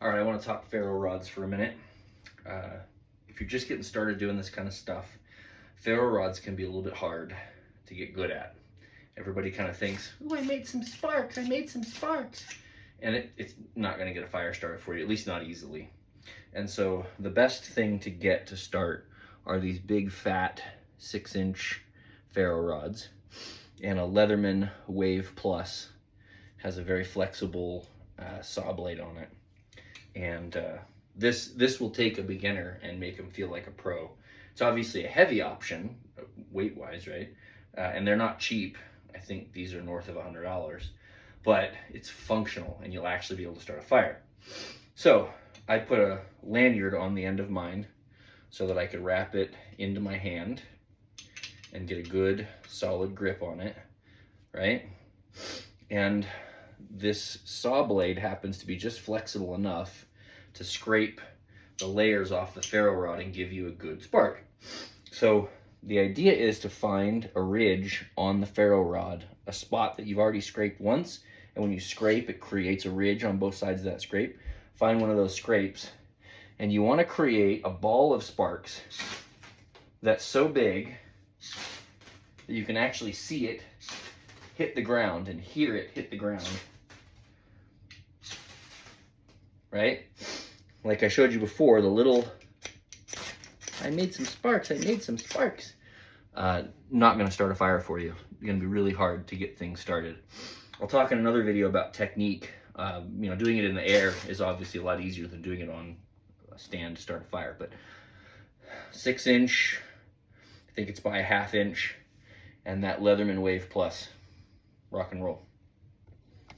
All right, I want to talk ferro rods for a minute. If you're just getting started doing this kind of stuff, ferro rods can be a little bit hard to get good at. Everybody kind of thinks, oh, I made some sparks, And it's not going to get a fire started for you, at least not easily. And so the best thing to get to start are these big fat 6-inch ferro rods. And a Leatherman Wave Plus has a very flexible saw blade on it. And this will take a beginner and make them feel like a pro. It's obviously a heavy option, weight-wise, right? And they're not cheap. I think these are north of $100, but it's functional and you'll actually be able to start a fire. So I put a lanyard on the end of mine so that I could wrap it into my hand and get a good solid grip on it, right? And this saw blade happens to be just flexible enough to scrape the layers off the ferro rod and give you a good spark. So the idea is to find a ridge on the ferro rod, a spot that you've already scraped once, and when you scrape, it creates a ridge on both sides of that scrape. Find one of those scrapes, and you want to create a ball of sparks that's so big that you can actually see it hit the ground and hear it hit the ground. Right? Like I showed you before, the little, I made some sparks. Not going to start a fire for you. It's going to be really hard to get things started. I'll talk in another video about technique. Doing it in the air is obviously a lot easier than doing it on a stand to start a fire. But 6-inch, I think it's by a 1/2 inch, and that Leatherman Wave Plus. Rock and roll.